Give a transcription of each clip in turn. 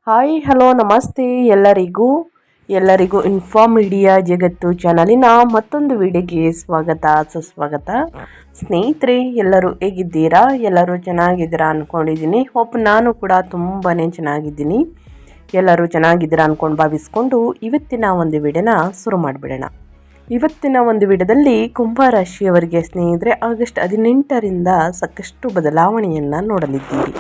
Hi hello ನಮಸ್ತೆ ಎಲ್ಲರಿಗೂ inform media ಜಗತ್ತು ಚಾನಲಿನ ಮತ್ತೊಂದು ವಿಡಿಯೋಗೆ ಸ್ವಾಗತ ಸುಸ್ವಾಗತ. ಸ್ನೇಹಿತರೆ, ಎಲ್ಲರೂ ಹೇಗಿದ್ದೀರಾ? ಎಲ್ಲರೂ ಚೆನ್ನಾಗಿದ್ದೀರಾ ಅಂದ್ಕೊಂಡಿದ್ದೀನಿ. ನಾನು ಕೂಡ ತುಂಬಾ ಚೆನ್ನಾಗಿದ್ದೀನಿ. ಎಲ್ಲರೂ ಚೆನ್ನಾಗಿದ್ದೀರಾ ಅಂದ್ಕೊಂಡು ಭಾವಿಸ್ಕೊಂಡು ಇವತ್ತಿನ ಒಂದು ವಿಡಿಯೋನ ಶುರು ಮಾಡಿಬಿಡೋಣ. ಇವತ್ತಿನ ಒಂದು ವಿಡಿಯೋದಲ್ಲಿ ಕುಂಭ ರಾಶಿಯವರಿಗೆ ಸ್ನೇಹಿತರೆ ಆಗಸ್ಟ್ 18ರಿಂದ ಸಾಕಷ್ಟು ಬದಲಾವಣೆಯನ್ನು ನೋಡಲಿದ್ದೀರಿ.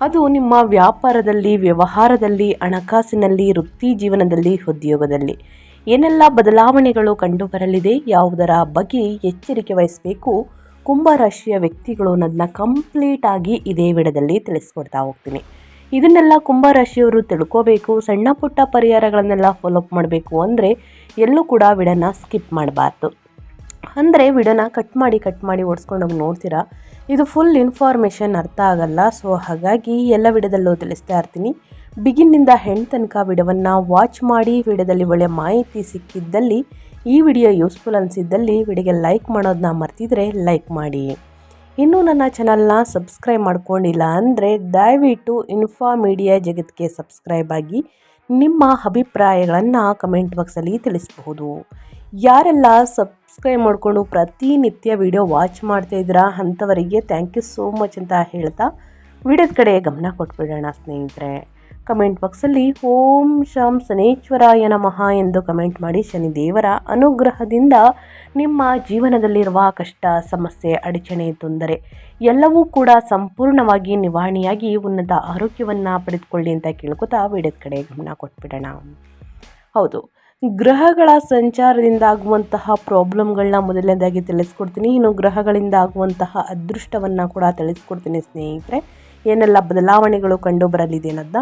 ಅದು ನಿಮ್ಮ ವ್ಯಾಪಾರದಲ್ಲಿ, ವ್ಯವಹಾರದಲ್ಲಿ, ಹಣಕಾಸಿನಲ್ಲಿ, ವೃತ್ತಿ ಜೀವನದಲ್ಲಿ, ಉದ್ಯೋಗದಲ್ಲಿ ಏನೆಲ್ಲ ಬದಲಾವಣೆಗಳು ಕಂಡುಬರಲಿದೆ, ಯಾವುದರ ಬಗ್ಗೆ ಎಚ್ಚರಿಕೆ ವಹಿಸಬೇಕು ಕುಂಭರಾಶಿಯ ವ್ಯಕ್ತಿಗಳು ಅನ್ನೋದನ್ನ ಕಂಪ್ಲೀಟ್ ಆಗಿ ಇದೇ ವಿಡಿಯೋದಲ್ಲಿ ತಿಳಿಸ್ಕೊಡ್ತಾ ಹೋಗ್ತೀನಿ. ಇದನ್ನೆಲ್ಲ ಕುಂಭರಾಶಿಯವರು ತಿಳ್ಕೋಬೇಕು. ಸಣ್ಣ ಪುಟ್ಟ ಪರಿಹಾರಗಳನ್ನೆಲ್ಲ ಫಾಲೋಅಪ್ ಮಾಡಬೇಕು ಅಂದರೆ ಎಲ್ಲೂ ಕೂಡ ವಿಡಿಯೋನ ಸ್ಕಿಪ್ ಮಾಡಬಾರ್ದು. ಅಂದರೆ ವಿಡಿಯೋನ ಕಟ್ ಮಾಡಿ ಓಡಿಸ್ಕೊಂಡೋಗಿ ನೋಡ್ತೀರಾ, ಇದು ಫುಲ್ ಇನ್ಫಾರ್ಮೇಷನ್ ಅರ್ಥ ಆಗಲ್ಲ. ಸೊ ಹಾಗಾಗಿ ಎಲ್ಲ ವಿಡಿಯೋದಲ್ಲೂ ತಿಳಿಸ್ತಾ ಇರ್ತೀನಿ. ಬಿಗಿನ್ನಿಂದ ಹೆಣ್ಣು ತನಕ ವಿಡಿಯೋವನ್ನು ವಾಚ್ ಮಾಡಿ. ವಿಡಿಯೋದಲ್ಲಿ ಒಳ್ಳೆಯ ಮಾಹಿತಿ ಸಿಕ್ಕಿದ್ದಲ್ಲಿ, ಈ ವಿಡಿಯೋ ಯೂಸ್ಫುಲ್ ಅನಿಸಿದ್ದಲ್ಲಿ ವಿಡಿಯೋಗೆ ಲೈಕ್ ಮಾಡೋದನ್ನ ಮರ್ತಿದ್ರೆ ಲೈಕ್ ಮಾಡಿ. ಇನ್ನೂ ನನ್ನ ಚಾನಲ್ನ ಸಬ್ಸ್ಕ್ರೈಬ್ ಮಾಡ್ಕೊಂಡಿಲ್ಲ ಅಂದರೆ ದಯವಿಟ್ಟು ಇನ್ಫಾರ್ಮ್ ಮೀಡಿಯಾ ಜಗತ್ತಿಗೆ ಸಬ್ಸ್ಕ್ರೈಬ್ ಆಗಿ ನಿಮ್ಮ ಅಭಿಪ್ರಾಯಗಳನ್ನು ಕಮೆಂಟ್ ಬಾಕ್ಸಲ್ಲಿ ತಿಳಿಸಬಹುದು. ಯಾರೆಲ್ಲ ಸಬ್ಸ್ಕ್ರೈಬ್ ಮಾಡಿಕೊಂಡು ಪ್ರತಿನಿತ್ಯ ವಿಡಿಯೋ ವಾಚ್ ಮಾಡ್ತಾ ಇದ್ದೀರಾ ಅಂಥವರಿಗೆ ಥ್ಯಾಂಕ್ ಯು ಸೋ ಮಚ್ ಅಂತ ಹೇಳ್ತಾ ವಿಡಿಯೋದ ಕಡೆ ಗಮನ ಕೊಟ್ಬಿಡೋಣ ಸ್ನೇಹಿತರೆ. ಕಮೆಂಟ್ ಬಾಕ್ಸಲ್ಲಿ ಓಂ ಶಂ ಶನೇಶ್ವರಾಯ ನಮಃ ಎಂದು ಕಮೆಂಟ್ ಮಾಡಿ. ಶನಿದೇವರ ಅನುಗ್ರಹದಿಂದ ನಿಮ್ಮ ಜೀವನದಲ್ಲಿರುವ ಕಷ್ಟ, ಸಮಸ್ಯೆ, ಅಡಚಣೆ, ತೊಂದರೆ ಎಲ್ಲವೂ ಕೂಡ ಸಂಪೂರ್ಣವಾಗಿ ನಿವಾರಣೆಯಾಗಿ ಉನ್ನತ ಆರೋಗ್ಯವನ್ನು ಪಡೆದುಕೊಳ್ಳಿ ಅಂತ ಕೇಳ್ಕೊತಾ ವಿಡಿಯೋದ ಕಡೆ ಗಮನ ಕೊಟ್ಬಿಡೋಣ. ಹೌದು, ಗ್ರಹಗಳ ಸಂಚಾರದಿಂದ ಆಗುವಂತಹ ಪ್ರಾಬ್ಲಮ್ಗಳನ್ನ ಮೊದಲನೇದಾಗಿ ತಿಳಿಸ್ಕೊಡ್ತೀನಿ. ಇನ್ನು ಗ್ರಹಗಳಿಂದ ಆಗುವಂತಹ ಅದೃಷ್ಟವನ್ನು ಕೂಡ ತಿಳಿಸ್ಕೊಡ್ತೀನಿ ಸ್ನೇಹಿತರೆ. ಏನೆಲ್ಲ ಬದಲಾವಣೆಗಳು ಕಂಡು ಬರಲಿದೆ ಅನ್ನೋದನ್ನ.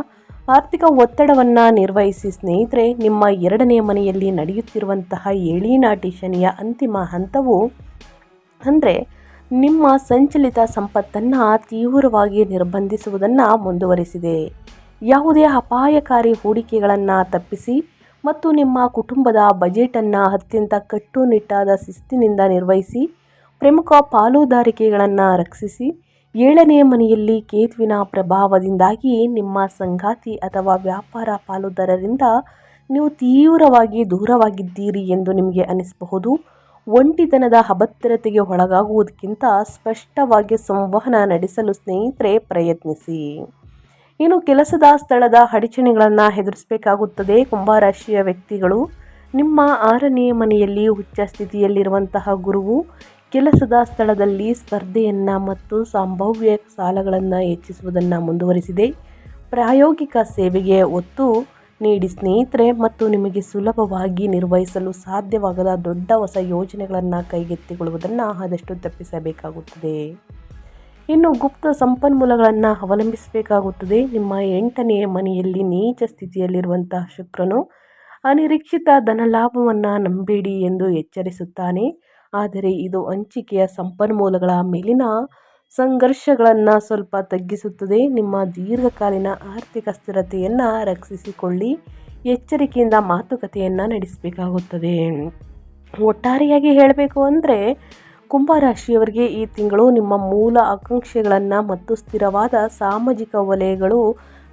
ಆರ್ಥಿಕ ಒತ್ತಡವನ್ನು ನಿರ್ವಹಿಸಿ ಸ್ನೇಹಿತರೆ. ನಿಮ್ಮ 2ನೇ ಮನೆಯಲ್ಲಿ ನಡೆಯುತ್ತಿರುವಂತಹ ಏಳಿನಾಟಿ ಶನಿಯ ಅಂತಿಮ ಹಂತವು ಅಂದರೆ ನಿಮ್ಮ ಸಂಚಲಿತ ಸಂಪತ್ತನ್ನು ತೀವ್ರವಾಗಿ ನಿರ್ಬಂಧಿಸುವುದನ್ನು ಮುಂದುವರಿಸಿದೆ. ಯಾವುದೇ ಅಪಾಯಕಾರಿ ಹೂಡಿಕೆಗಳನ್ನು ತಪ್ಪಿಸಿ ಮತ್ತು ನಿಮ್ಮ ಕುಟುಂಬದ ಬಜೆಟನ್ನು ಅತ್ಯಂತ ಕಟ್ಟುನಿಟ್ಟಾದ ಶಿಸ್ತಿನಿಂದ ನಿರ್ವಹಿಸಿ. ಪ್ರಮುಖ ಪಾಲುದಾರಿಕೆಗಳನ್ನು ರಕ್ಷಿಸಿ. 7ನೇ ಮನೆಯಲ್ಲಿ ಕೇತುವಿನ ಪ್ರಭಾವದಿಂದಾಗಿ ನಿಮ್ಮ ಸಂಗಾತಿ ಅಥವಾ ವ್ಯಾಪಾರ ಪಾಲುದಾರರಿಂದ ನೀವು ತೀವ್ರವಾಗಿ ದೂರವಾಗಿದ್ದೀರಿ ಎಂದು ನಿಮಗೆ ಅನಿಸಬಹುದು. ಒಂಟಿತನದ ಅಭದ್ರತೆಗೆ ಒಳಗಾಗುವುದಕ್ಕಿಂತ ಸ್ಪಷ್ಟವಾಗಿ ಸಂವಹನ ನಡೆಸಲು ಸ್ನೇಹಿತರೆ ಪ್ರಯತ್ನಿಸಿ. ಇನ್ನು ಕೆಲಸದ ಸ್ಥಳದ ಅಡಚಣೆಗಳನ್ನು ಎದುರಿಸಬೇಕಾಗುತ್ತದೆ ಕುಂಭರಾಶಿಯ ವ್ಯಕ್ತಿಗಳು. ನಿಮ್ಮ 6ನೇ ಮನೆಯಲ್ಲಿ ಉಚ್ಚ ಸ್ಥಿತಿಯಲ್ಲಿರುವಂತಹ ಗುರುವು ಕೆಲಸದ ಸ್ಥಳದಲ್ಲಿ ಸ್ಪರ್ಧೆಯನ್ನು ಮತ್ತು ಸಂಭಾವ್ಯ ಸಾಲಗಳನ್ನು ಹೆಚ್ಚಿಸುವುದನ್ನು ಮುಂದುವರಿಸಿದೆ. ಪ್ರಾಯೋಗಿಕ ಸೇವೆಗೆ ಒತ್ತು ನೀಡಿ ಸ್ನೇಹಿತರೆ ಮತ್ತು ನಿಮಗೆ ಸುಲಭವಾಗಿ ನಿರ್ವಹಿಸಲು ಸಾಧ್ಯವಾಗದ ದೊಡ್ಡ ಹೊಸ ಯೋಜನೆಗಳನ್ನು ಕೈಗೆತ್ತಿಕೊಳ್ಳುವುದನ್ನು ಆದಷ್ಟು ತಪ್ಪಿಸಬೇಕಾಗುತ್ತದೆ. ಇನ್ನು ಗುಪ್ತ ಸಂಪನ್ಮೂಲಗಳನ್ನು ಅವಲಂಬಿಸಬೇಕಾಗುತ್ತದೆ. ನಿಮ್ಮ 8ನೇ ಮನೆಯಲ್ಲಿ ನೀಚ ಸ್ಥಿತಿಯಲ್ಲಿರುವಂತಹ ಶುಕ್ರನು ಅನಿರೀಕ್ಷಿತ ಧನಲಾಭವನ್ನು ನಂಬೇಡಿ ಎಂದು ಎಚ್ಚರಿಸುತ್ತಾನೆ. ಆದರೆ ಇದು ಹಂಚಿಕೆಯ ಸಂಪನ್ಮೂಲಗಳ ಮೇಲಿನ ಸಂಘರ್ಷಗಳನ್ನು ಸ್ವಲ್ಪ ತಗ್ಗಿಸುತ್ತದೆ. ನಿಮ್ಮ ದೀರ್ಘಕಾಲೀನ ಆರ್ಥಿಕ ಸ್ಥಿರತೆಯನ್ನು ರಕ್ಷಿಸಿಕೊಳ್ಳಿ. ಎಚ್ಚರಿಕೆಯಿಂದ ಮಾತುಕತೆಯನ್ನು ನಡೆಸಬೇಕಾಗುತ್ತದೆ. ಒಟ್ಟಾರೆಯಾಗಿ ಹೇಳಬೇಕು ಅಂದರೆ ಕುಂಭರಾಶಿಯವರಿಗೆ ಈ ತಿಂಗಳು ನಿಮ್ಮ ಮೂಲ ಆಕಾಂಕ್ಷೆಗಳನ್ನು ಮತ್ತು ಸ್ಥಿರವಾದ ಸಾಮಾಜಿಕ ವಲಯಗಳು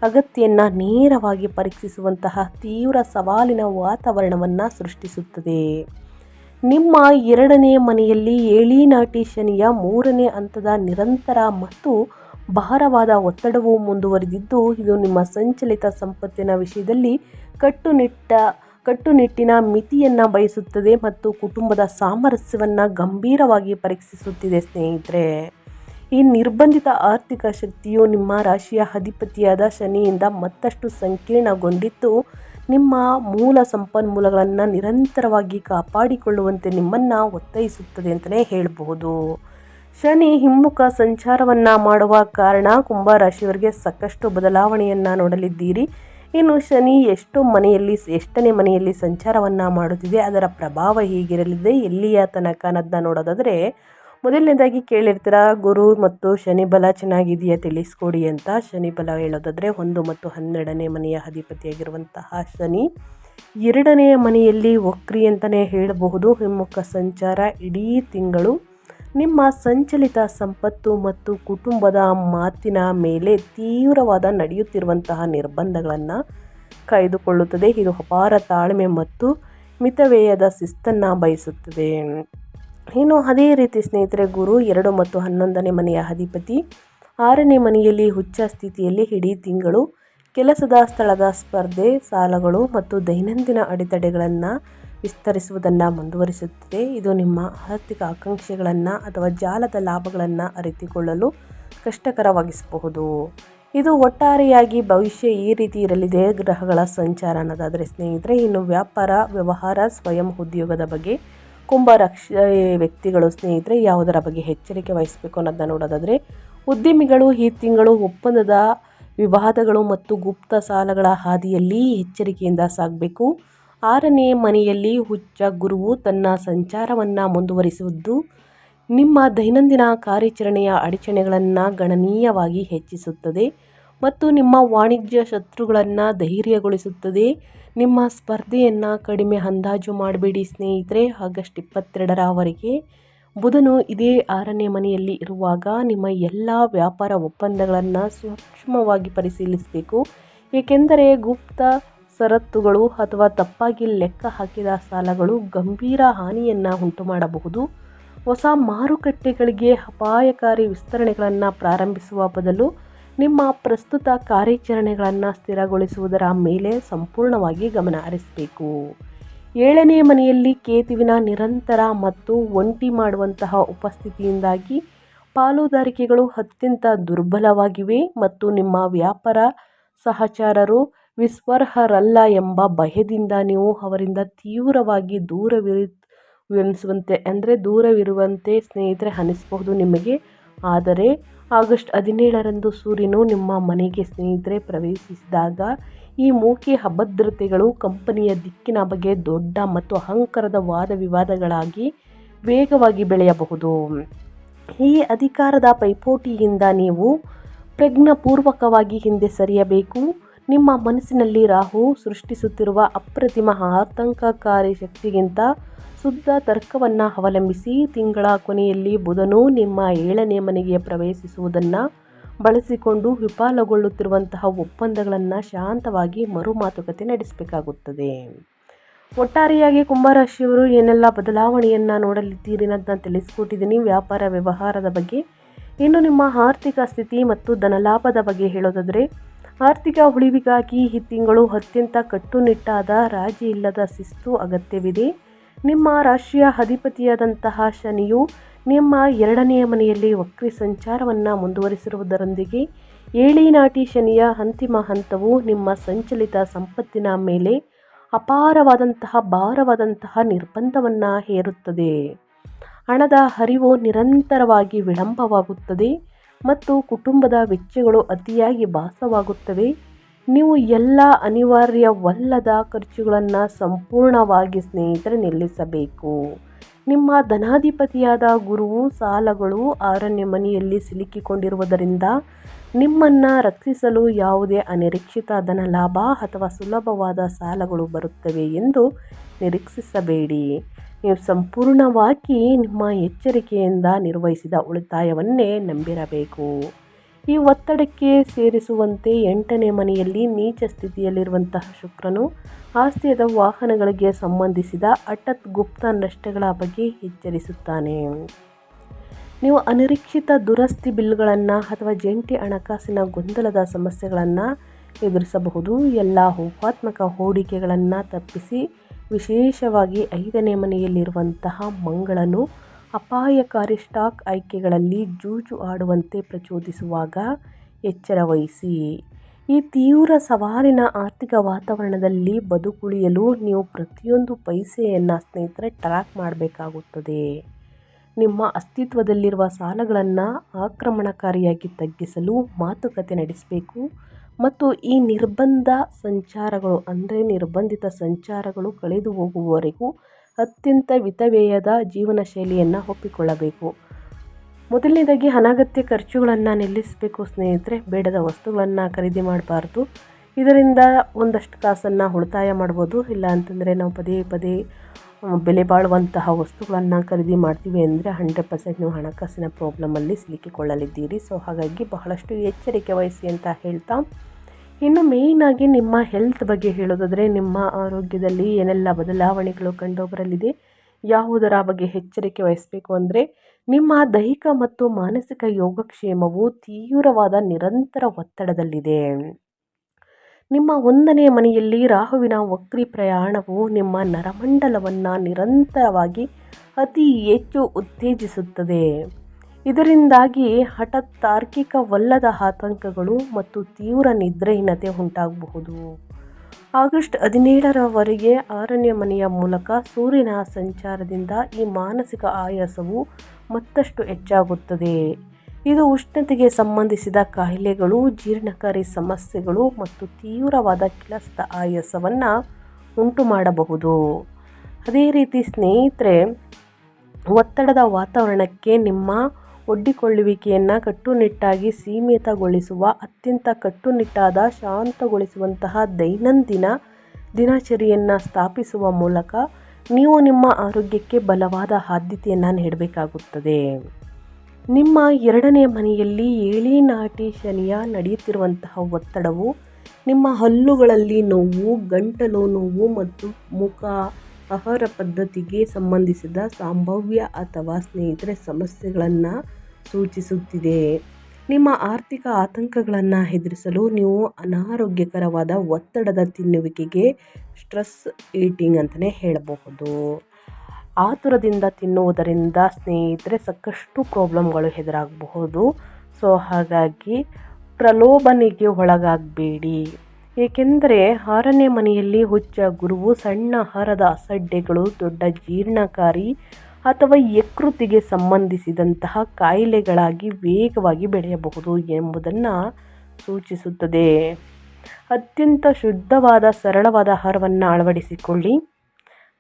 ಅಗತ್ಯವನ್ನು ನೇರವಾಗಿ ಪರೀಕ್ಷಿಸುವಂತಹ ತೀವ್ರ ಸವಾಲಿನ ವಾತಾವರಣವನ್ನು ಸೃಷ್ಟಿಸುತ್ತದೆ. ನಿಮ್ಮ 2ನೇ ಮನೆಯಲ್ಲಿ ಏಳಿನಾಟಿ ಶನಿಯ 3ನೇ ಹಂತದ ನಿರಂತರ ಮತ್ತು ಭಾರವಾದ ಒತ್ತಡವು ಮುಂದುವರಿದಿದ್ದು, ಇದು ನಿಮ್ಮ ಸಂಚಲಿತ ಸಂಪತ್ತಿನ ವಿಷಯದಲ್ಲಿ ಕಟ್ಟುನಿಟ್ಟಿನ ಮಿತಿಯನ್ನು ಬಯಸುತ್ತದೆ ಮತ್ತು ಕುಟುಂಬದ ಸಾಮರಸ್ಯವನ್ನು ಗಂಭೀರವಾಗಿ ಪರೀಕ್ಷಿಸುತ್ತಿದೆ ಸ್ನೇಹಿತರೆ. ಈ ನಿರ್ಬಂಧಿತ ಆರ್ಥಿಕ ಶಕ್ತಿಯು ನಿಮ್ಮ ರಾಶಿಯ ಅಧಿಪತಿಯಾದ ಶನಿಯಿಂದ ಮತ್ತಷ್ಟು ಸಂಕೀರ್ಣಗೊಂಡಿದ್ದು, ನಿಮ್ಮ ಮೂಲ ಸಂಪನ್ಮೂಲಗಳನ್ನು ನಿರಂತರವಾಗಿ ಕಾಪಾಡಿಕೊಳ್ಳುವಂತೆ ನಿಮ್ಮನ್ನು ಒತ್ತಾಯಿಸುತ್ತದೆ ಅಂತಲೇ ಹೇಳಬಹುದು. ಶನಿ ಹಿಮ್ಮುಖ ಸಂಚಾರವನ್ನು ಮಾಡುವ ಕಾರಣ ಕುಂಭರಾಶಿಯವರಿಗೆ ಸಾಕಷ್ಟು ಬದಲಾವಣೆಯನ್ನು ನೋಡಲಿದ್ದೀರಿ. ಇನ್ನು ಶನಿ ಎಷ್ಟನೇ ಮನೆಯಲ್ಲಿ ಸಂಚಾರವನ್ನು ಮಾಡುತ್ತಿದೆ, ಅದರ ಪ್ರಭಾವ ಹೇಗಿರಲಿದೆ, ಎಲ್ಲಿಯ ತನಕ ಅನ್ನೋದನ್ನ ನೋಡೋದಾದರೆ, ಮೊದಲನೇದಾಗಿ ಕೇಳಿರ್ತೀರ ಗುರು ಮತ್ತು ಶನಿ ಬಲ ಚೆನ್ನಾಗಿದೆಯಾ ತಿಳಿಸ್ಕೊಡಿ ಅಂತ. ಶನಿ ಬಲ ಹೇಳೋದಾದರೆ 1 ಮತ್ತು 12ನೇ ಮನೆಯ ಅಧಿಪತಿಯಾಗಿರುವಂತಹ ಶನಿ 2ನೇ ಮನೆಯಲ್ಲಿ ವಕ್ರಿ ಅಂತಲೇ ಹೇಳಬಹುದು. ಹಿಮ್ಮುಖ ಸಂಚಾರ ಇಡೀ ತಿಂಗಳು ನಿಮ್ಮ ಸಂಚಲಿತ ಸಂಪತ್ತು ಮತ್ತು ಕುಟುಂಬದ ಮಾತಿನ ಮೇಲೆ ತೀವ್ರವಾದ ನಡೆಯುತ್ತಿರುವಂತಹ ನಿರ್ಬಂಧಗಳನ್ನು ಕಾಯ್ದುಕೊಳ್ಳುತ್ತದೆ. ಇದು ಅಪಾರ ತಾಳ್ಮೆ ಮತ್ತು ಮಿತವ್ಯಯದ ಶಿಸ್ತನ್ನು ಬಯಸುತ್ತದೆ. ಇನ್ನು ಅದೇ ರೀತಿ ಸ್ನೇಹಿತರೆ, ಗುರು 2 ಮತ್ತು 11ನೇ ಮನೆಯ ಅಧಿಪತಿ 6ನೇ ಮನೆಯಲ್ಲಿ ಉಚ್ಚ ಸ್ಥಿತಿಯಲ್ಲಿ ಇಡೀ ತಿಂಗಳು ಕೆಲಸದ ಸ್ಥಳದ ಸ್ಪರ್ಧೆ, ಸಾಲಗಳು ಮತ್ತು ದೈನಂದಿನ ಅಡೆತಡೆಗಳನ್ನು ವಿಸ್ತರಿಸುವುದನ್ನು ಮುಂದುವರಿಸುತ್ತದೆ. ಇದು ನಿಮ್ಮ ಆರ್ಥಿಕ ಆಕಾಂಕ್ಷೆಗಳನ್ನು ಅಥವಾ ಜಾಲದ ಲಾಭಗಳನ್ನು ಅರಿತುಕೊಳ್ಳಲು ಕಷ್ಟಕರವಾಗಿಸಬಹುದು. ಇದು ಒಟ್ಟಾರೆಯಾಗಿ ಭವಿಷ್ಯ ಈ ರೀತಿ ಇರಲಿದೆ ಗ್ರಹಗಳ ಸಂಚಾರ ಅನ್ನೋದಾದರೆ ಸ್ನೇಹಿತರೆ. ಇನ್ನು ವ್ಯಾಪಾರ, ವ್ಯವಹಾರ, ಸ್ವಯಂ ಉದ್ಯೋಗದ ಬಗ್ಗೆ ಕುಂಭ ವ್ಯಕ್ತಿಗಳು ಸ್ನೇಹಿತರೆ ಯಾವುದರ ಬಗ್ಗೆ ಎಚ್ಚರಿಕೆ ವಹಿಸಬೇಕು ಅನ್ನೋದನ್ನ ನೋಡೋದಾದರೆ, ಉದ್ಯಮಿಗಳು ಈ ತಿಂಗಳು ಒಪ್ಪಂದದ ವಿವಾದಗಳು ಮತ್ತು ಗುಪ್ತ ಸಾಲಗಳ ಹಾದಿಯಲ್ಲಿ ಎಚ್ಚರಿಕೆಯಿಂದ ಸಾಗಬೇಕು. 6ನೇ ಮನೆಯಲ್ಲಿ ಉಚ್ಚ ಗುರುವು ತನ್ನ ಸಂಚಾರವನ್ನು ಮುಂದುವರಿಸುವುದು ನಿಮ್ಮ ದೈನಂದಿನ ಕಾರ್ಯಾಚರಣೆಯ ಅಡಚಣೆಗಳನ್ನು ಗಣನೀಯವಾಗಿ ಹೆಚ್ಚಿಸುತ್ತದೆ ಮತ್ತು ನಿಮ್ಮ ವಾಣಿಜ್ಯ ಶತ್ರುಗಳನ್ನು ಧೈರ್ಯಗೊಳಿಸುತ್ತದೆ. ನಿಮ್ಮ ಸ್ಪರ್ಧೆಯನ್ನು ಕಡಿಮೆ ಅಂದಾಜು ಮಾಡಬೇಡಿ ಸ್ನೇಹಿತರೆ. ಆಗಸ್ಟ್ 22ರವರೆಗೆ ಬುಧನು ಇದೇ 6ನೇ ಮನೆಯಲ್ಲಿ ಇರುವಾಗ ನಿಮ್ಮ ಎಲ್ಲ ವ್ಯಾಪಾರ ಒಪ್ಪಂದಗಳನ್ನು ಸೂಕ್ಷ್ಮವಾಗಿ ಪರಿಶೀಲಿಸಬೇಕು, ಏಕೆಂದರೆ ಗುಪ್ತ ಷರತ್ತುಗಳು ಅಥವಾ ತಪ್ಪಾಗಿ ಲೆಕ್ಕ ಹಾಕಿದ ಸಾಲಗಳು ಗಂಭೀರ ಹಾನಿಯನ್ನು ಉಂಟುಮಾಡಬಹುದು. ಹೊಸ ಮಾರುಕಟ್ಟೆಗಳಿಗೆ ಅಪಾಯಕಾರಿ ವಿಸ್ತರಣೆಗಳನ್ನು ಪ್ರಾರಂಭಿಸುವ ಬದಲು ನಿಮ್ಮ ಪ್ರಸ್ತುತ ಕಾರ್ಯಾಚರಣೆಗಳನ್ನು ಸ್ಥಿರಗೊಳಿಸುವುದರ ಮೇಲೆ ಸಂಪೂರ್ಣವಾಗಿ ಗಮನ ಹರಿಸಬೇಕು. 7ನೇ ಮನೆಯಲ್ಲಿ ಕೇತುವಿನ ನಿರಂತರ ಮತ್ತು ಒಂಟಿ ಮಾಡುವಂತಹ ಉಪಸ್ಥಿತಿಯಿಂದಾಗಿ ಪಾಲುದಾರಿಕೆಗಳು ಅತ್ಯಂತ ದುರ್ಬಲವಾಗಿವೆ ಮತ್ತು ನಿಮ್ಮ ವ್ಯಾಪಾರ ಸಹಚರರು ವಿಶ್ವಾಸಾರ್ಹರಲ್ಲ ಎಂಬ ಭಯದಿಂದ ನೀವು ಅವರಿಂದ ತೀವ್ರವಾಗಿ ದೂರವಿರುವಂತೆ ಸ್ನೇಹಿತರೆ ಅನಿಸಬಹುದು ನಿಮಗೆ. ಆದರೆ ಆಗಸ್ಟ್ 17ರಂದು ಸೂರ್ಯನು ನಿಮ್ಮ ಮನೆಗೆ ಸ್ನೇಹಿತರೆ ಪ್ರವೇಶಿಸಿದಾಗ ಈ ಮೂಕಿ ಅಭದ್ರತೆಗಳು ಕಂಪನಿಯ ದಿಕ್ಕಿನ ಬಗ್ಗೆ ದೊಡ್ಡ ಮತ್ತು ಅಹಂಕಾರದ ವಾದವಿವಾದಗಳಾಗಿ ವೇಗವಾಗಿ ಬೆಳೆಯಬಹುದು. ಈ ಅಧಿಕಾರದ ಪೈಪೋಟಿಯಿಂದ ನೀವು ಪ್ರಜ್ಞಾಪೂರ್ವಕವಾಗಿ ಹಿಂದೆ ಸರಿಯಬೇಕು. ನಿಮ್ಮ ಮನಸ್ಸಿನಲ್ಲಿ ರಾಹು ಸೃಷ್ಟಿಸುತ್ತಿರುವ ಅಪ್ರತಿಮ ಆತಂಕಕಾರಿ ಶಕ್ತಿಗಿಂತ ಶುದ್ಧ ತರ್ಕವನ್ನು ಅವಲಂಬಿಸಿ ತಿಂಗಳ ಕೊನೆಯಲ್ಲಿ ಬುಧನು ನಿಮ್ಮ 7ನೇ ಮನೆಗೆ ಪ್ರವೇಶಿಸುವುದನ್ನು ಬಳಸಿಕೊಂಡು ವಿಫಲಗೊಳ್ಳುತ್ತಿರುವಂತಹ ಒಪ್ಪಂದಗಳನ್ನು ಶಾಂತವಾಗಿ ಮರು ಮಾತುಕತೆ ನಡೆಸಬೇಕಾಗುತ್ತದೆ. ಒಟ್ಟಾರೆಯಾಗಿ ಕುಂಭರಾಶಿಯವರು ಏನೆಲ್ಲ ಬದಲಾವಣೆಯನ್ನು ನೋಡಲಿದ್ದೀರಿ ಅನ್ನೋದನ್ನ ತಿಳಿಸ್ಕೊಟ್ಟಿದ್ದೀನಿ ವ್ಯಾಪಾರ ವ್ಯವಹಾರದ ಬಗ್ಗೆ. ಇನ್ನು ನಿಮ್ಮ ಆರ್ಥಿಕ ಸ್ಥಿತಿ ಮತ್ತು ಧನಲಾಭದ ಬಗ್ಗೆ ಹೇಳೋದಾದರೆ, ಆರ್ಥಿಕ ಉಳಿವಿಗಾಗಿ ಈ ತಿಂಗಳು ಅತ್ಯಂತ ಕಟ್ಟುನಿಟ್ಟಾದ ರಾಜಿ ಇಲ್ಲದ ಶಿಸ್ತು ಅಗತ್ಯವಿದೆ. ನಿಮ್ಮ ರಾಶಿಯ ಅಧಿಪತಿಯಾದಂತಹ ಶನಿಯು ನಿಮ್ಮ 2ನೇ ಮನೆಯಲ್ಲಿ ವಕ್ರಿ ಸಂಚಾರವನ್ನು ಮುಂದುವರಿಸಿರುವುದರೊಂದಿಗೆ ಏಳಿನಾಟಿ ಶನಿಯ ಅಂತಿಮ ಹಂತವು ನಿಮ್ಮ ಸಂಚಲಿತ ಸಂಪತ್ತಿನ ಮೇಲೆ ಭಾರವಾದಂತಹ ನಿರ್ಬಂಧವನ್ನು ಹೇರುತ್ತದೆ. ಹಣದ ಹರಿವು ನಿರಂತರವಾಗಿ ವಿಳಂಬವಾಗುತ್ತದೆ ಮತ್ತು ಕುಟುಂಬದ ವೆಚ್ಚಗಳು ಅತಿಯಾಗಿ ಭಾಸವಾಗುತ್ತವೆ. ನೀವು ಎಲ್ಲ ಅನಿವಾರ್ಯವಲ್ಲದ ಖರ್ಚುಗಳನ್ನು ಸಂಪೂರ್ಣವಾಗಿ ಸ್ನೇಹಿತರೆ ನಿಲ್ಲಿಸಬೇಕು. ನಿಮ್ಮ ಧನಾಧಿಪತಿಯಾದ ಗುರುವು ಸಾಲಗಳು 6ನೇ ಮನೆಯಲ್ಲಿ ಸಿಲುಕಿಕೊಂಡಿರುವುದರಿಂದ ನಿಮ್ಮನ್ನು ರಕ್ಷಿಸಲು ಯಾವುದೇ ಅನಿರೀಕ್ಷಿತ ಧನಲಾಭ ಅಥವಾ ಸುಲಭವಾದ ಸಾಲಗಳು ಬರುತ್ತವೆ ಎಂದು ನಿರೀಕ್ಷಿಸಬೇಡಿ. ನೀವು ಸಂಪೂರ್ಣವಾಗಿ ನಿಮ್ಮ ಎಚ್ಚರಿಕೆಯಿಂದ ನಿರ್ವಹಿಸಿದ ಉಳಿತಾಯವನ್ನೇ ನಂಬಿರಬೇಕು. ಈ ಒತ್ತಡಕ್ಕೆ ಸೇರಿಸುವಂತೆ 8ನೇ ಮನೆಯಲ್ಲಿ ನೀಚ ಸ್ಥಿತಿಯಲ್ಲಿರುವಂತಹ ಶುಕ್ರನು ಆಸ್ತಿ ಅಥವಾ ವಾಹನಗಳಿಗೆ ಸಂಬಂಧಿಸಿದ ಹಠಾತ್ ಗುಪ್ತ ನಷ್ಟಗಳ ಬಗ್ಗೆ ಎಚ್ಚರಿಸುತ್ತಾನೆ. ನೀವು ಅನಿರೀಕ್ಷಿತ ದುರಸ್ತಿ ಬಿಲ್ಗಳನ್ನು ಅಥವಾ ಜಂಟಿ ಹಣಕಾಸಿನ ಗೊಂದಲದ ಸಮಸ್ಯೆಗಳನ್ನು ಎದುರಿಸಬಹುದು. ಎಲ್ಲ ಊಹಾತ್ಮಕ ಹೂಡಿಕೆಗಳನ್ನು ತಪ್ಪಿಸಿ, ವಿಶೇಷವಾಗಿ 5ನೇ ಮನೆಯಲ್ಲಿರುವಂತಹ ಮಂಗಳನು ಅಪಾಯಕಾರಿ ಸ್ಟಾಕ್ ಆಯ್ಕೆಗಳಲ್ಲಿ ಜೂಜು ಆಡುವಂತೆ ಪ್ರಚೋದಿಸುವಾಗ ಎಚ್ಚರ ವಹಿಸಿ. ಈ ತೀವ್ರ ಸವಾಲಿನ ಆರ್ಥಿಕ ವಾತಾವರಣದಲ್ಲಿ ಬದುಕುಳಿಯಲು ನೀವು ಪ್ರತಿಯೊಂದು ಪೈಸೆಯನ್ನು ಸ್ನೇಹಿತರೆ ಟ್ರ್ಯಾಕ್ ಮಾಡಬೇಕಾಗುತ್ತದೆ. ನಿಮ್ಮ ಅಸ್ತಿತ್ವದಲ್ಲಿರುವ ಸಾಲಗಳನ್ನು ಆಕ್ರಮಣಕಾರಿಯಾಗಿ ತಗ್ಗಿಸಲು ಮಾತುಕತೆ ನಡೆಸಬೇಕು ಮತ್ತು ಈ ನಿರ್ಬಂಧಿತ ಸಂಚಾರಗಳು ಕಳೆದು ಹೋಗುವವರೆಗೂ ಅತ್ಯಂತ ಮಿತವ್ಯಯದ ಜೀವನ ಶೈಲಿಯನ್ನು ಒಪ್ಪಿಕೊಳ್ಳಬೇಕು. ಮೊದಲನೇದಾಗಿ ಅನಗತ್ಯ ಖರ್ಚುಗಳನ್ನು ನಿಲ್ಲಿಸಬೇಕು ಸ್ನೇಹಿತರೆ. ಬೇಡದ ವಸ್ತುಗಳನ್ನು ಖರೀದಿ ಮಾಡಬಾರ್ದು. ಇದರಿಂದ ಒಂದಷ್ಟು ಕಾಸನ್ನು ಉಳಿತಾಯ ಮಾಡ್ಬೋದು. ಇಲ್ಲ ಅಂತಂದರೆ ನಾವು ಪದೇ ಬೆಲೆ ಬಾಳುವಂತಹ ವಸ್ತುಗಳನ್ನು ಖರೀದಿ ಮಾಡ್ತೀವಿ ಅಂದರೆ 100% ನೀವು ಹಣಕಾಸಿನ ಪ್ರಾಬ್ಲಮಲ್ಲಿ ಸಿಲುಕಿಕೊಳ್ಳಲಿದ್ದೀರಿ. ಸೊ ಹಾಗಾಗಿ ಬಹಳಷ್ಟು ಎಚ್ಚರಿಕೆ ವಹಿಸಿ ಅಂತ ಹೇಳ್ತಾ, ಇನ್ನು ಮೇಯ್ನಾಗಿ ನಿಮ್ಮ ಹೆಲ್ತ್ ಬಗ್ಗೆ ಹೇಳೋದಾದರೆ, ನಿಮ್ಮ ಆರೋಗ್ಯದಲ್ಲಿ ಏನೆಲ್ಲ ಬದಲಾವಣೆಗಳು ಕಂಡು ಬರಲಿದೆ, ಯಾವುದರ ಬಗ್ಗೆ ಎಚ್ಚರಿಕೆ ವಹಿಸಬೇಕು ಅಂದರೆ, ನಿಮ್ಮ ದೈಹಿಕ ಮತ್ತು ಮಾನಸಿಕ ಯೋಗಕ್ಷೇಮವು ತೀವ್ರವಾದ ನಿರಂತರ ಒತ್ತಡದಲ್ಲಿದೆ. ನಿಮ್ಮ 1ನೇ ಮನೆಯಲ್ಲಿ ರಾಹುವಿನ ವಕ್ರಿ ಪ್ರಯಾಣವು ನಿಮ್ಮ ನರಮಂಡಲವನ್ನು ನಿರಂತರವಾಗಿ ಅತಿ ಹೆಚ್ಚು ಉತ್ತೇಜಿಸುತ್ತದೆ. ಇದರಿಂದಾಗಿ ಹಠಾತ್ ತಾರ್ಕಿಕವಲ್ಲದ ಆತಂಕಗಳು ಮತ್ತು ತೀವ್ರ ನಿದ್ರೆಹೀನತೆ ಉಂಟಾಗಬಹುದು. ಆಗಸ್ಟ್ 17ರವರೆಗೆ 6ನೇ ಮನೆಯ ಮೂಲಕ ಸೂರ್ಯನ ಸಂಚಾರದಿಂದ ಈ ಮಾನಸಿಕ ಆಯಾಸವು ಮತ್ತಷ್ಟು ಹೆಚ್ಚಾಗುತ್ತದೆ. ಇದು ಉಷ್ಣತೆಗೆ ಸಂಬಂಧಿಸಿದ ಕಾಯಿಲೆಗಳು, ಜೀರ್ಣಕಾರಿ ಸಮಸ್ಯೆಗಳು ಮತ್ತು ತೀವ್ರವಾದ ಕೆಲಸದ ಆಯಾಸವನ್ನು ಉಂಟು ಮಾಡಬಹುದು. ಅದೇ ರೀತಿ ಸ್ನೇಹಿತರೆ, ಒತ್ತಡದ ವಾತಾವರಣಕ್ಕೆ ನಿಮ್ಮ ಒಡ್ಡಿಕೊಳ್ಳುವಿಕೆಯನ್ನು ಕಟ್ಟುನಿಟ್ಟಾಗಿ ಸೀಮಿತಗೊಳಿಸುವ, ಅತ್ಯಂತ ಕಟ್ಟುನಿಟ್ಟಾದ ಶಾಂತಗೊಳಿಸುವಂತಹ ದೈನಂದಿನ ದಿನಚರಿಯನ್ನು ಸ್ಥಾಪಿಸುವ ಮೂಲಕ ನೀವು ನಿಮ್ಮ ಆರೋಗ್ಯಕ್ಕೆ ಬಲವಾದ ಆದ್ಯತೆಯನ್ನು ನೀಡಬೇಕಾಗುತ್ತದೆ. ನಿಮ್ಮ 2ನೇ ಮನೆಯಲ್ಲಿ ಏಳಿನಾಟಿ ಶನಿಯ ನಡೆಯುತ್ತಿರುವಂತಹ ಒತ್ತಡವು ನಿಮ್ಮ ಹಲ್ಲುಗಳಲ್ಲಿ ನೋವು, ಗಂಟಲು ನೋವು ಮತ್ತು ಮುಖ ಆಹಾರ ಪದ್ಧತಿಗೆ ಸಂಬಂಧಿಸಿದ ಸಂಭಾವ್ಯ ಅಥವಾ ಸ್ನೇಹಿತರೆ ಸಮಸ್ಯೆಗಳನ್ನು ಸೂಚಿಸುತ್ತಿದೆ. ನಿಮ್ಮ ಆರ್ಥಿಕ ಆತಂಕಗಳನ್ನು ಎದುರಿಸಲು ನೀವು ಅನಾರೋಗ್ಯಕರವಾದ ಒತ್ತಡದ ತಿನ್ನುವಿಕೆಗೆ ಸ್ಟ್ರೆಸ್ ಈಟಿಂಗ್ ಅಂತಲೇ ಹೇಳಬಹುದು. ಆತುರದಿಂದ ತಿನ್ನುವುದರಿಂದ ಸ್ನೇಹಿತರೆ ಸಾಕಷ್ಟು ಪ್ರಾಬ್ಲಮ್ಗಳು ಎದುರಾಗಬಹುದು. ಸೊ ಹಾಗಾಗಿ ಪ್ರಲೋಭನೆಗೆ ಒಳಗಾಗಬೇಡಿ. ಏಕೆಂದರೆ 6ನೇ ಮನೆಯಲ್ಲಿ ಉಚ್ಚ ಗುರುವು ಸಣ್ಣ ಆಹಾರದ ಅಸಡ್ಡೆಗಳು, ದೊಡ್ಡ ಜೀರ್ಣಕಾರಿ ಅಥವಾ ಯಕೃತ್ತಿಗೆ ಸಂಬಂಧಿಸಿದಂತಹ ಕಾಯಿಲೆಗಳಾಗಿ ವೇಗವಾಗಿ ಬೆಳೆಯಬಹುದು ಎಂಬುದನ್ನು ಸೂಚಿಸುತ್ತದೆ. ಅತ್ಯಂತ ಶುದ್ಧವಾದ ಸರಳವಾದ ಆಹಾರವನ್ನು ಅಳವಡಿಸಿಕೊಳ್ಳಿ.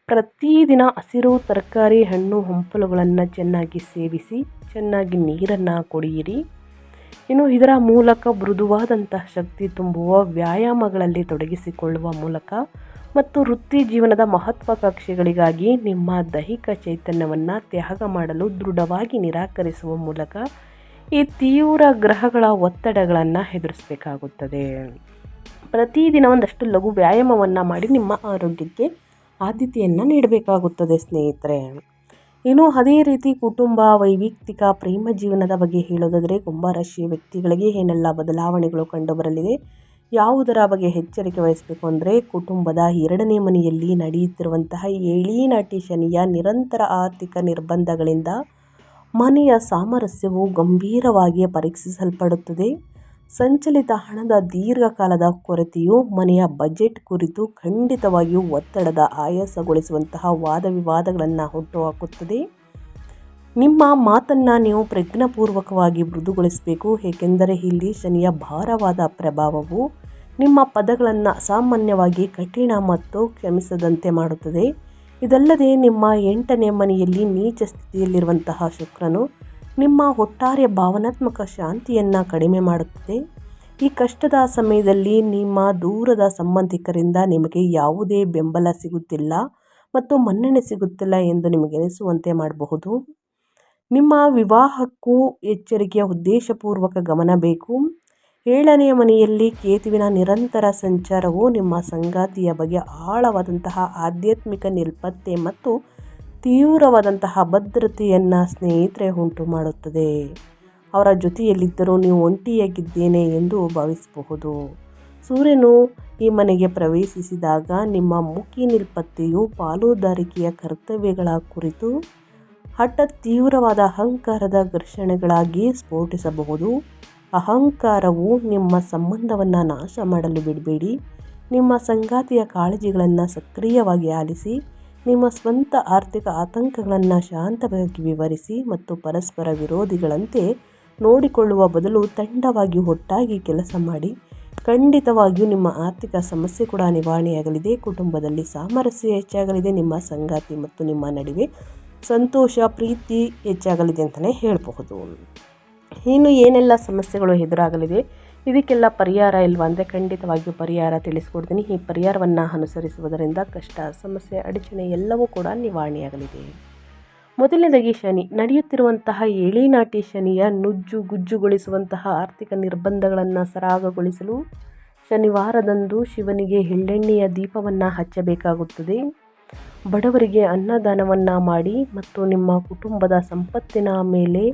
ಪ್ರತಿದಿನ ಹಸಿರು ತರಕಾರಿ, ಹಣ್ಣು ಹಂಪಲುಗಳನ್ನು ಚೆನ್ನಾಗಿ ಸೇವಿಸಿ, ಚೆನ್ನಾಗಿ ನೀರನ್ನು ಕುಡಿಯಿರಿ. ಇನ್ನು ಇದರ ಮೂಲಕ ಮೃದುವಾದಂತಹ ಶಕ್ತಿ ತುಂಬುವ ವ್ಯಾಯಾಮಗಳಲ್ಲಿ ತೊಡಗಿಸಿಕೊಳ್ಳುವ ಮೂಲಕ ಮತ್ತು ವೃತ್ತಿ ಜೀವನದ ಮಹತ್ವಾಕಾಂಕ್ಷೆಗಳಿಗಾಗಿ ನಿಮ್ಮ ದೈಹಿಕ ಚೈತನ್ಯವನ್ನು ತ್ಯಾಗ ಮಾಡಲು ದೃಢವಾಗಿ ನಿರಾಕರಿಸುವ ಮೂಲಕ ಈ ತೀವ್ರ ಗ್ರಹಗಳ ಒತ್ತಡಗಳನ್ನು ಎದುರಿಸಬೇಕಾಗುತ್ತದೆ. ಪ್ರತಿದಿನ ಒಂದಷ್ಟು ಲಘು ವ್ಯಾಯಾಮವನ್ನು ಮಾಡಿ ನಿಮ್ಮ ಆರೋಗ್ಯಕ್ಕೆ ಆದ್ಯತೆಯನ್ನು ನೀಡಬೇಕಾಗುತ್ತದೆ ಸ್ನೇಹಿತರೆ. ಇನ್ನು ಅದೇ ರೀತಿ ಕುಟುಂಬ, ವೈಯಕ್ತಿಕ, ಪ್ರೇಮ ಜೀವನದ ಬಗ್ಗೆ ಹೇಳೋದಾದರೆ, ಕುಂಭರಾಶಿಯ ವ್ಯಕ್ತಿಗಳಿಗೆ ಏನೆಲ್ಲ ಬದಲಾವಣೆಗಳು ಕಂಡುಬರಲಿದೆ, ಯಾವುದರ ಬಗ್ಗೆ ಎಚ್ಚರಿಕೆ ವಹಿಸಬೇಕು ಅಂದರೆ, ಕುಟುಂಬದ 2ನೇ ಮನೆಯಲ್ಲಿ ನಡೆಯುತ್ತಿರುವಂತಹ ಏಳಿನಾಟಿ ಶನಿಯ ನಿರಂತರ ಆರ್ಥಿಕ ನಿರ್ಬಂಧಗಳಿಂದ ಮನೆಯ ಸಾಮರಸ್ಯವು ಗಂಭೀರವಾಗಿ ಪರೀಕ್ಷಿಸಲ್ಪಡುತ್ತದೆ. ಸಂಚಲಿತ ಹಣದ ದೀರ್ಘಕಾಲದ ಕೊರತೆಯು ಮನೆಯ ಬಜೆಟ್ ಕುರಿತು ಖಂಡಿತವಾಗಿಯೂ ಒತ್ತಡದ ಆಯಾಸಗೊಳಿಸುವಂತಹ ವಾದವಿವಾದಗಳನ್ನು ಹುಟ್ಟುಹಾಕುತ್ತದೆ. ನಿಮ್ಮ ಮಾತನ್ನು ನೀವು ಪ್ರಜ್ಞಾಪೂರ್ವಕವಾಗಿ ಮೃದುಗೊಳಿಸಬೇಕು. ಏಕೆಂದರೆ ಇಲ್ಲಿ ಶನಿಯ ಭಾರವಾದ ಪ್ರಭಾವವು ನಿಮ್ಮ ಪದಗಳನ್ನು ಸಾಮಾನ್ಯವಾಗಿ ಕಠಿಣ ಮತ್ತು ಕ್ಷಮಿಸದಂತೆ ಮಾಡುತ್ತದೆ. ಇದಲ್ಲದೆ ನಿಮ್ಮ 8ನೇ ಮನೆಯಲ್ಲಿ ನೀಚ ಸ್ಥಿತಿಯಲ್ಲಿರುವಂತಹ ಶುಕ್ರನು ನಿಮ್ಮ ಒಟ್ಟಾರೆ ಭಾವನಾತ್ಮಕ ಶಾಂತಿಯನ್ನು ಕಡಿಮೆ ಮಾಡುತ್ತದೆ. ಈ ಕಷ್ಟದ ಸಮಯದಲ್ಲಿ ನಿಮ್ಮ ದೂರದ ಸಂಬಂಧಿಕರಿಂದ ನಿಮಗೆ ಯಾವುದೇ ಬೆಂಬಲ ಸಿಗುತ್ತಿಲ್ಲ ಮತ್ತು ಮನ್ನಣೆ ಸಿಗುತ್ತಿಲ್ಲ ಎಂದು ನಿಮಗೆ ಅನಿಸುವಂತೆ ಮಾಡಬಹುದು. ನಿಮ್ಮ ವಿವಾಹಕ್ಕೂ ಎಚ್ಚರಿಕೆಯ ಉದ್ದೇಶಪೂರ್ವಕ ಗಮನ ಬೇಕು. 7ನೇ ಮನೆಯಲ್ಲಿ ಕೇತುವಿನ ನಿರಂತರ ಸಂಚಾರವು ನಿಮ್ಮ ಸಂಗಾತಿಯ ಬಗ್ಗೆ ಆಳವಾದಂತಹ ಆಧ್ಯಾತ್ಮಿಕ ನಿರ್ಲಿಪ್ತತೆ ಮತ್ತು ತೀವ್ರವಾದಂತಹ ಭದ್ರತೆಯನ್ನು ಸ್ನೇಹಿತರೆ ಉಂಟು ಮಾಡುತ್ತದೆ. ಅವರ ಜೊತೆಯಲ್ಲಿದ್ದರೂ ನೀವು ಒಂಟಿಯಾಗಿದ್ದೇನೆ ಎಂದು ಭಾವಿಸಬಹುದು. ಸೂರ್ಯನು ಈ ಮನೆಗೆ ಪ್ರವೇಶಿಸಿದಾಗ ನಿಮ್ಮ ಮುಖಿ ನಿರ್ಲಿಪ್ತತೆಯು ಪಾಲುದಾರಿಕೆಯ ಕರ್ತವ್ಯಗಳ ಕುರಿತು ಹಠಾತ್ ತೀವ್ರವಾದ ಅಹಂಕಾರದ ಘರ್ಷಣೆಗಳಾಗಿ ಸ್ಫೋಟಿಸಬಹುದು. ಅಹಂಕಾರವು ನಿಮ್ಮ ಸಂಬಂಧವನ್ನು ನಾಶ ಮಾಡಲು ಬಿಡಬೇಡಿ. ನಿಮ್ಮ ಸಂಗಾತಿಯ ಕಾಳಜಿಗಳನ್ನು ಸಕ್ರಿಯವಾಗಿ ಆಲಿಸಿ, ನಿಮ್ಮ ಸ್ವಂತ ಆರ್ಥಿಕ ಆತಂಕಗಳನ್ನು ಶಾಂತವಾಗಿ ವಿವರಿಸಿ ಮತ್ತು ಪರಸ್ಪರ ವಿರೋಧಿಗಳಂತೆ ನೋಡಿಕೊಳ್ಳುವ ಬದಲು ತಂಡವಾಗಿ ಒಟ್ಟಾಗಿ ಕೆಲಸ ಮಾಡಿ. ಖಂಡಿತವಾಗಿಯೂ ನಿಮ್ಮ ಆರ್ಥಿಕ ಸಮಸ್ಯೆ ಕೂಡ ನಿವಾರಣೆಯಾಗಲಿದೆ. ಕುಟುಂಬದಲ್ಲಿ ಸಾಮರಸ್ಯ ಹೆಚ್ಚಾಗಲಿದೆ. ನಿಮ್ಮ ಸಂಗಾತಿ ಮತ್ತು ನಿಮ್ಮ ನಡುವೆ ಸಂತೋಷ, ಪ್ರೀತಿ ಹೆಚ್ಚಾಗಲಿದೆ ಅಂತಲೇ ಹೇಳಬಹುದು. ಇನ್ನು ಏನೆಲ್ಲ ಸಮಸ್ಯೆಗಳು ಎದುರಾಗಲಿದೆ, ಇದಕ್ಕೆಲ್ಲ ಪರಿಹಾರ ಇಲ್ವಾ ಅಂದರೆ ಖಂಡಿತವಾಗಿಯೂ ಪರಿಹಾರ ತಿಳಿಸ್ಕೊಡ್ತೀನಿ. ಈ ಪರಿಹಾರವನ್ನು ಅನುಸರಿಸುವುದರಿಂದ ಕಷ್ಟ, ಸಮಸ್ಯೆ, ಅಡಚಣೆ ಎಲ್ಲವೂ ಕೂಡ ನಿವಾರಣೆಯಾಗಲಿದೆ. ಮೊದಲನೇದಾಗಿ ಶನಿ ನಡೆಯುತ್ತಿರುವಂತಹ ಏಳಿನಾಟಿ ಶನಿಯ ಗುಜ್ಜುಗೊಳಿಸುವಂತಹ ಆರ್ಥಿಕ ನಿರ್ಬಂಧಗಳನ್ನು ಸರಾಗಗೊಳಿಸಲು ಶನಿವಾರದಂದು ಶಿವನಿಗೆ ಎಳ್ಳೆಣ್ಣೆಯ ದೀಪವನ್ನು ಹಚ್ಚಬೇಕಾಗುತ್ತದೆ. ಬಡವರಿಗೆ ಅನ್ನದಾನವನ್ನು ಮಾಡಿ ಮತ್ತು ನಿಮ್ಮ ಕುಟುಂಬದ ಸಂಪತ್ತಿನ ಮೇಲೆ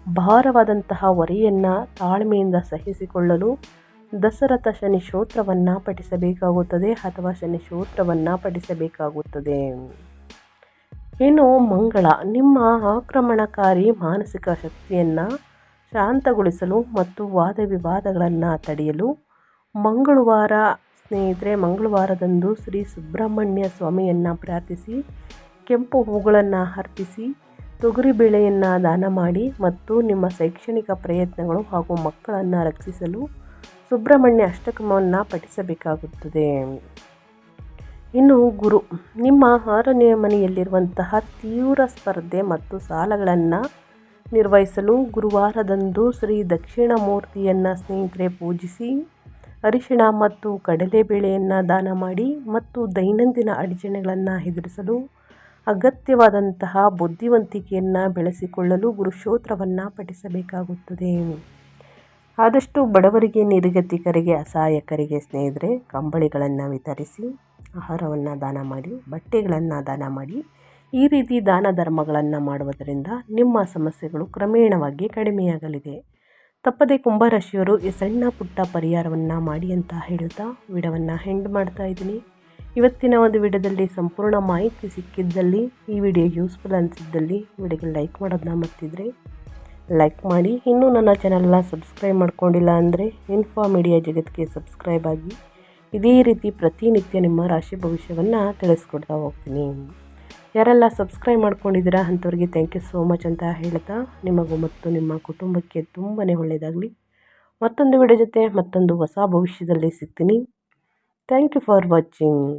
ಭಾರವಾದಂತಹ ಹೊರೆಯನ್ನು ತಾಳ್ಮೆಯಿಂದ ಸಹಿಸಿಕೊಳ್ಳಲು ದಶರಥ ಶನಿ ಸ್ತೋತ್ರವನ್ನು ಪಠಿಸಬೇಕಾಗುತ್ತದೆ ಅಥವಾ ಶನಿ ಸ್ತೋತ್ರವನ್ನು ಪಠಿಸಬೇಕಾಗುತ್ತದೆ. ಇನ್ನು ಮಂಗಳ ನಿಮ್ಮ ಆಕ್ರಮಣಕಾರಿ ಮಾನಸಿಕ ಶಕ್ತಿಯನ್ನು ಶಾಂತಗೊಳಿಸಲು ಮತ್ತು ವಾದ ವಿವಾದಗಳನ್ನು ತಡೆಯಲು ಮಂಗಳವಾರ ಸ್ನೇಹಿತರೆ, ಮಂಗಳವಾರದಂದು ಶ್ರೀ ಸುಬ್ರಹ್ಮಣ್ಯ ಸ್ವಾಮಿಯನ್ನು ಪ್ರಾರ್ಥಿಸಿ ಕೆಂಪು ಹೂಗಳನ್ನು ಅರ್ಪಿಸಿ ತೊಗರಿಬೇಳೆಯನ್ನು ದಾನ ಮಾಡಿ ಮತ್ತು ನಿಮ್ಮ ಶೈಕ್ಷಣಿಕ ಪ್ರಯತ್ನಗಳು ಹಾಗೂ ಮಕ್ಕಳನ್ನು ರಕ್ಷಿಸಲು ಸುಬ್ರಹ್ಮಣ್ಯ ಅಷ್ಟಕವನ್ನು ಪಠಿಸಬೇಕಾಗುತ್ತದೆ. ಇನ್ನು ಗುರು ನಿಮ್ಮ 6ನೇ ಮನೆಯಲ್ಲಿರುವಂತಹ ತೀವ್ರ ಸ್ಪರ್ಧೆ ಮತ್ತು ಸಾಲಗಳನ್ನು ನಿರ್ವಹಿಸಲು ಗುರುವಾರದಂದು ಶ್ರೀ ದಕ್ಷಿಣಾಮೂರ್ತಿಯನ್ನು ಸ್ನೇಹಿತರೆ ಪೂಜಿಸಿ ಅರಿಶಿಣ ಮತ್ತು ಕಡಲೆಬೇಳೆಯನ್ನು ದಾನ ಮಾಡಿ ಮತ್ತು ದೈನಂದಿನ ಅಡಚಣೆಗಳನ್ನು ಎದುರಿಸಲು ಅಗತ್ಯವಾದಂತಹ ಬುದ್ಧಿವಂತಿಕೆಯನ್ನು ಬೆಳೆಸಿಕೊಳ್ಳಲು ಗುರುಸ್ತೋತ್ರವನ್ನು ಪಠಿಸಬೇಕಾಗುತ್ತದೆ. ಆದಷ್ಟು ಬಡವರಿಗೆ, ನಿರ್ಗತಿಕರಿಗೆ, ಅಸಹಾಯಕರಿಗೆ ಸ್ನೇಹಿತರೆ ಕಂಬಳಿಗಳನ್ನು ವಿತರಿಸಿ, ಆಹಾರವನ್ನು ದಾನ ಮಾಡಿ, ಬಟ್ಟೆಗಳನ್ನು ದಾನ ಮಾಡಿ. ಈ ರೀತಿ ದಾನ ಧರ್ಮಗಳನ್ನು ಮಾಡುವುದರಿಂದ ನಿಮ್ಮ ಸಮಸ್ಯೆಗಳು ಕ್ರಮೇಣವಾಗಿ ಕಡಿಮೆಯಾಗಲಿದೆ. ತಪ್ಪದೆ ಕುಂಭರಾಶಿಯವರು ಈ ಸಣ್ಣ ಪುಟ್ಟ ಪರಿಹಾರವನ್ನು ಮಾಡಿ ಅಂತ ಹೇಳುತ್ತಾ ವಿಡಿಯೋವನ್ನು ಎಂಡ್ ಮಾಡ್ತಾ ಇದ್ದೀನಿ. ಇವತ್ತಿನ ಒಂದು ವಿಡಿಯೋದಲ್ಲಿ ಸಂಪೂರ್ಣ ಮಾಹಿತಿ ಸಿಕ್ಕಿದ್ದಲ್ಲಿ, ಈ ವಿಡಿಯೋ ಯೂಸ್ಫುಲ್ ಅನಿಸಿದ್ದಲ್ಲಿ ವಿಡಿಯೋಗೆ ಲೈಕ್ ಮಾಡೋದನ್ನ ಮರ್ತಿದ್ರೆ ಲೈಕ್ ಮಾಡಿ. ಇನ್ನೂ ನನ್ನ ಚಾನಲ್ನ ಸಬ್ಸ್ಕ್ರೈಬ್ ಮಾಡ್ಕೊಂಡಿಲ್ಲ ಅಂದರೆ ಇನ್ಫೋ ಮೀಡಿಯಾ ಜಗತ್ತಿಗೆ ಸಬ್ಸ್ಕ್ರೈಬ್ ಆಗಿ ಇದೇ ರೀತಿ ಪ್ರತಿನಿತ್ಯ ನಿಮ್ಮ ರಾಶಿ ಭವಿಷ್ಯವನ್ನು ತಿಳಿಸ್ಕೊಡ್ತಾ ಹೋಗ್ತೀನಿ. ಯಾರೆಲ್ಲ ಸಬ್ಸ್ಕ್ರೈಬ್ ಮಾಡ್ಕೊಂಡಿದ್ದೀರಾ ಅಂಥವ್ರಿಗೆ ಥ್ಯಾಂಕ್ ಯು ಸೋ ಮಚ್ ಅಂತ ಹೇಳ್ತಾ, ನಿಮಗೂ ಮತ್ತು ನಿಮ್ಮ ಕುಟುಂಬಕ್ಕೆ ತುಂಬಾ ಒಳ್ಳೆಯದಾಗಲಿ. ಮತ್ತೊಂದು ವಿಡಿಯೋ ಜೊತೆ ಮತ್ತೊಂದು ಹೊಸ ಭವಿಷ್ಯದಲ್ಲಿ ಸಿಗ್ತೀನಿ. Thank you for watching.